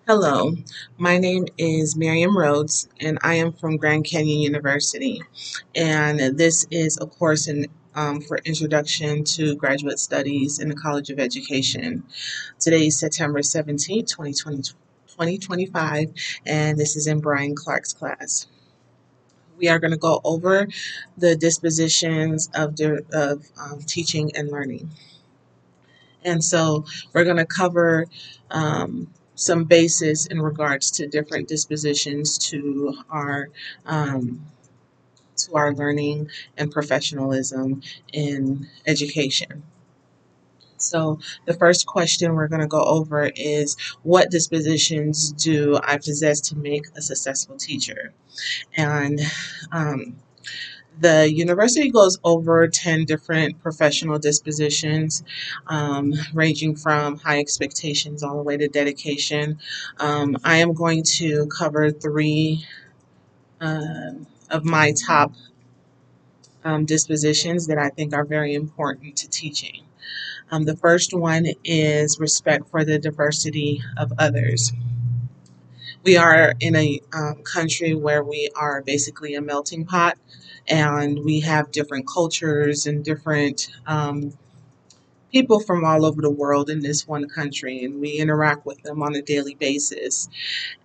Hello, my name is Miriam Rhodes, and I am from Grand Canyon University. And this is a course for Introduction to Graduate Studies in the College of Education. Today is September 17th, 2025, and this is in Brian Clark's class. We are going to go over the dispositions of teaching and learning. And so we're going to cover some basis in regards to different dispositions um, to our learning and professionalism in education. So the first question we're going to go over is, what dispositions do I possess to make a successful teacher? And um, The university goes over 10 different professional dispositions, ranging from high expectations all the way to dedication. I am going to cover three of my top dispositions that I think are very important to teaching. The first one is respect for the diversity of others. We are in a country where we are basically a melting pot, and we have different cultures and different people from all over the world in this one country, and we interact with them on a daily basis.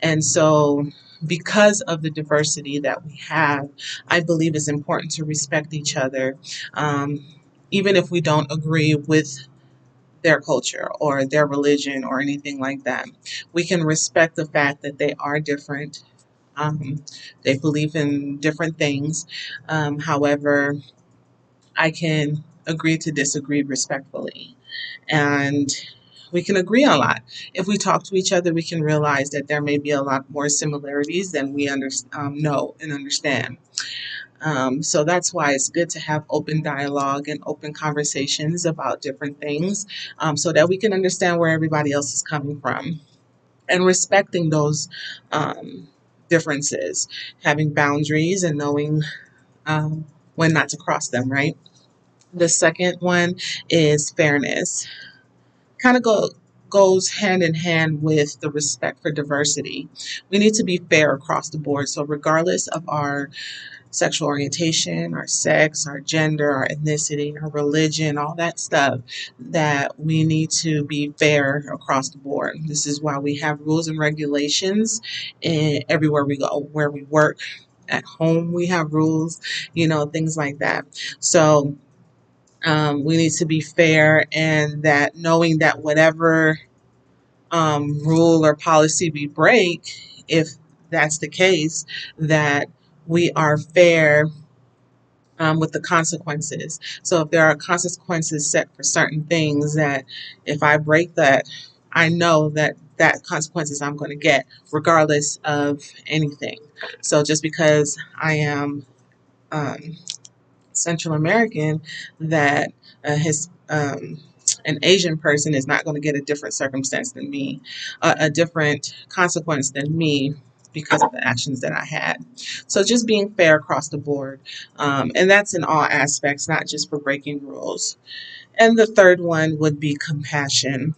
And so, because of the diversity that we have, I believe it's important to respect each other, um, even if we don't agree with their culture or their religion or anything like that. We can respect the fact that they are different. They believe in different things. However, I can agree to disagree respectfully. And we can agree a lot. If we talk to each other, we can realize that there may be a lot more similarities than we know and understand. So that's why it's good to have open dialogue and open conversations about different things, so that we can understand where everybody else is coming from and respecting those differences, having boundaries and knowing when not to cross them, right? The second one is fairness. Kind of goes hand in hand with the respect for diversity. We need to be fair across the board. So regardless of our sexual orientation, our sex, our gender, our ethnicity, our religion, all that stuff, that we need to be fair across the board. This is why we have rules and regulations everywhere we go, where we work, at home, we have rules, things like that. So we need to be fair, and that knowing that whatever rule or policy we break, if that's the case, that we are fair with the consequences. So if there are consequences set for certain things, that if I break that, I know that consequences I'm going to get regardless of anything. So just because I am Central American, that his an Asian person is not going to get a different circumstance than me, a different consequence than me because of the actions that I had. So just being fair across the board, and that's in all aspects, not just for breaking rules. And the third one would be compassion.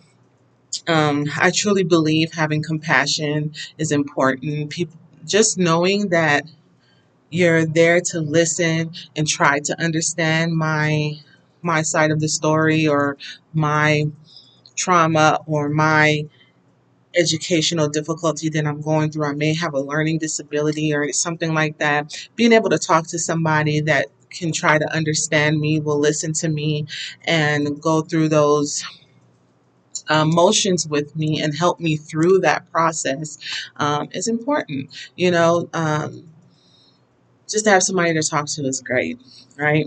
I truly believe having compassion is important. People, just knowing that you're there to listen and try to understand my side of the story, or my trauma, or my educational difficulty that I'm going through. I may have a learning disability or something like that. Being able to talk to somebody that can try to understand me, will listen to me, and go through those motions with me and help me through that process is important. Just to have somebody to talk to is great, right?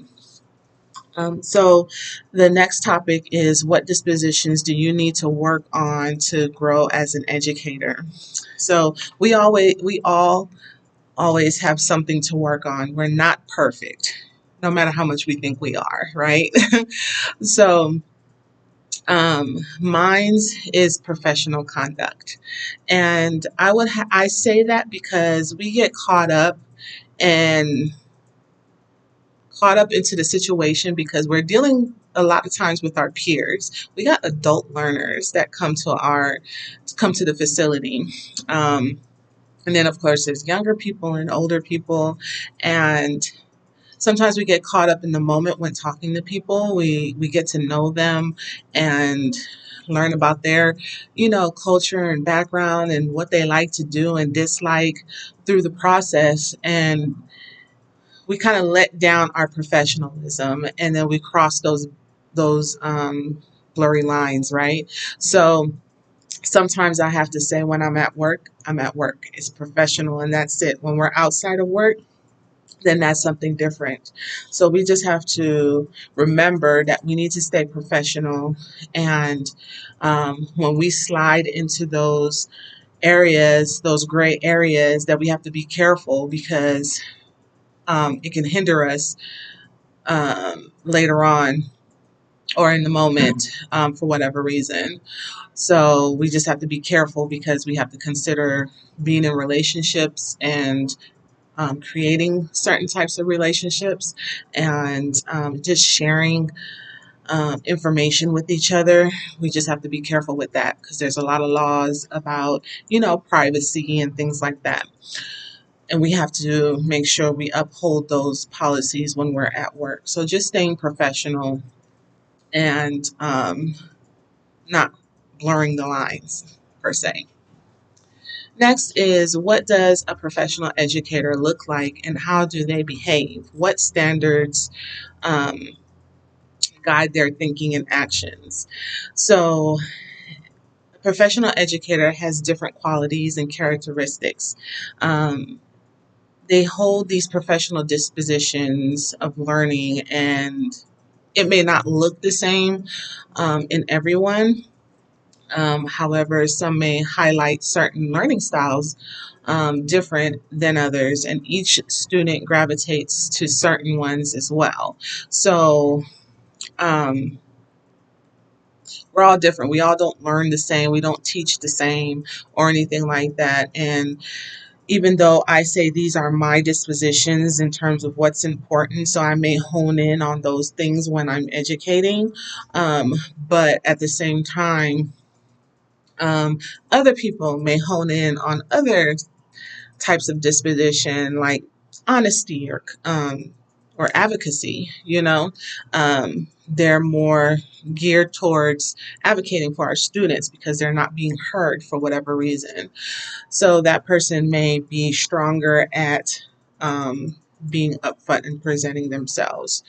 So the next topic is, what dispositions do you need to work on to grow as an educator? So we all always have something to work on. We're not perfect, no matter how much we think we are, right? So mine's is professional conduct, and I say that because we get and caught up into the situation because we're dealing a lot of times with our peers. We got adult learners that come to the facility. And then of course there's younger people and older people, and sometimes we get caught up in the moment when talking to people. We get to know them and learn about their, culture and background and what they like to do and dislike through the process. And we kind of let down our professionalism, and then we cross those blurry lines, right? So sometimes I have to say, when I'm at work, I'm at work. It's professional, and that's it. When we're outside of work, then that's something different. So we just have to remember that we need to stay professional. And when we slide into those areas, those gray areas, that we have to be careful, because it can hinder us later on or in the moment, for whatever reason. So we just have to be careful, because we have to consider being in relationships and creating certain types of relationships, and just sharing information with each other. We just have to be careful with that, because there's a lot of laws about, privacy and things like that. And we have to make sure we uphold those policies when we're at work. So just staying professional, and not blurring the lines per se. Next is, what does a professional educator look like and how do they behave? What standards um, guide their thinking and actions? So, a professional educator has different qualities and characteristics. Um, they hold these professional dispositions of learning, and it may not look the same in everyone. However, some may highlight certain learning styles different than others, and each student gravitates to certain ones as well. So, um, we're all different. We all don't learn the same. We don't teach the same or anything like that. And even though I say these are my dispositions in terms of what's important, so I may hone in on those things when I'm educating, but at the same time, um, other people may hone in on other types of disposition, like honesty or advocacy. They're more geared towards advocating for our students because they're not being heard for whatever reason. So that person may be stronger at being upfront and presenting themselves.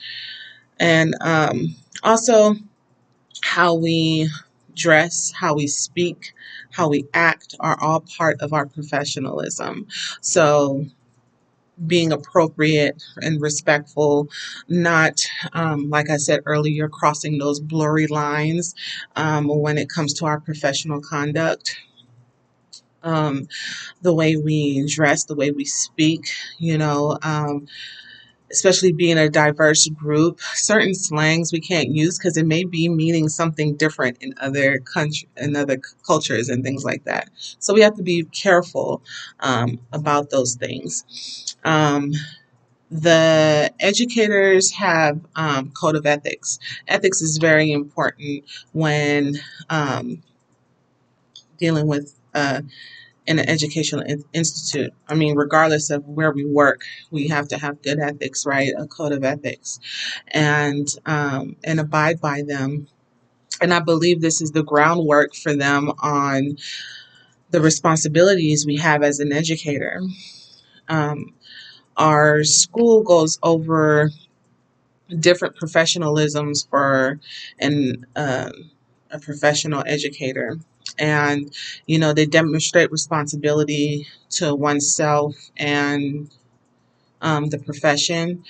And also, how we dress, how we speak, how we act are all part of our professionalism. So, being appropriate and respectful, not, like I said earlier, crossing those blurry lines when it comes to our professional conduct. Um, the way we dress, the way we speak, especially being a diverse group, certain slangs we can't use because it may be meaning something different in other cultures and things like that. So we have to be careful about those things. The educators have code of ethics. Ethics is very important when dealing with in an educational institute. I mean, regardless of where we work, we have to have good ethics, right? A code of ethics, and abide by them. And I believe this is the groundwork for them on the responsibilities we have as an educator. Um, our school goes over different professionalisms for a professional educator. And, they demonstrate responsibility to oneself and the profession.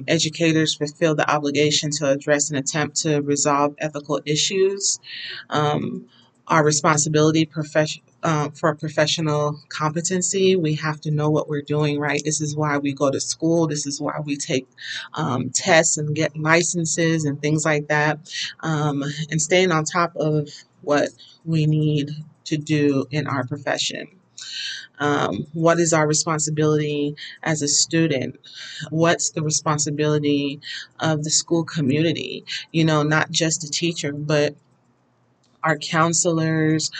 Educators fulfill the obligation to address and attempt to resolve ethical issues. Our responsibility for professional competency, we have to know what we're doing, right? This is why we go to school. This is why we take tests and get licenses and things like that. And staying on top of what we need to do in our profession. What is our responsibility as a student? What's the responsibility of the school community? Not just the teacher, but our counselors,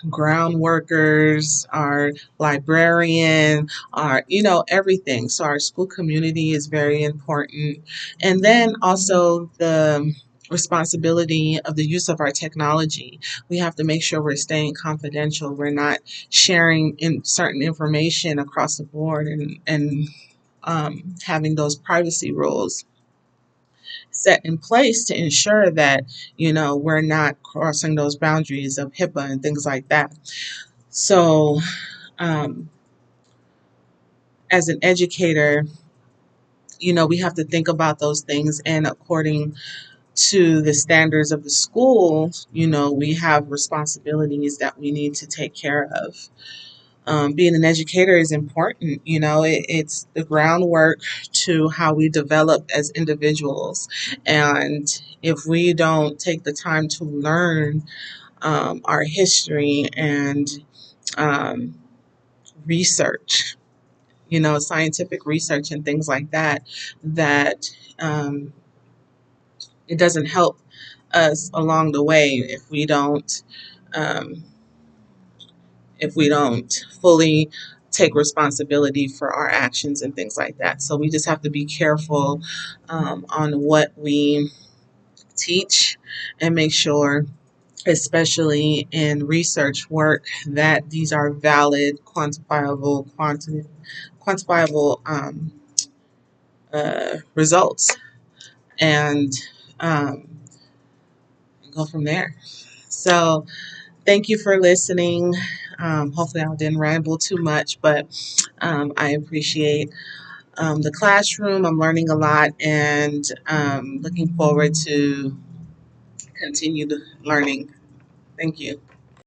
ground workers, our librarian, everything. So our school community is very important. And then also the responsibility of the use of our technology. We have to make sure we're staying confidential. We're not sharing certain information across the board, and having those privacy rules set in place to ensure that we're not crossing those boundaries of HIPAA and things like that. So, um, as an educator, we have to think about those things, and according to the standards of the school, we have responsibilities that we need to take care of. Being an educator is important. It's the groundwork to how we develop as individuals. And if we don't take the time to learn our history and um, research, scientific research and things like that, that um, it doesn't help us along the way um, if we don't fully take responsibility for our actions and things like that. So we just have to be careful on what we teach, and make sure, especially in research work, that these are valid, quantifiable results, and um, go from there. So thank you for listening. Hopefully I didn't ramble too much, but I appreciate the classroom. I'm learning a lot, and looking forward to continue learning. Thank you.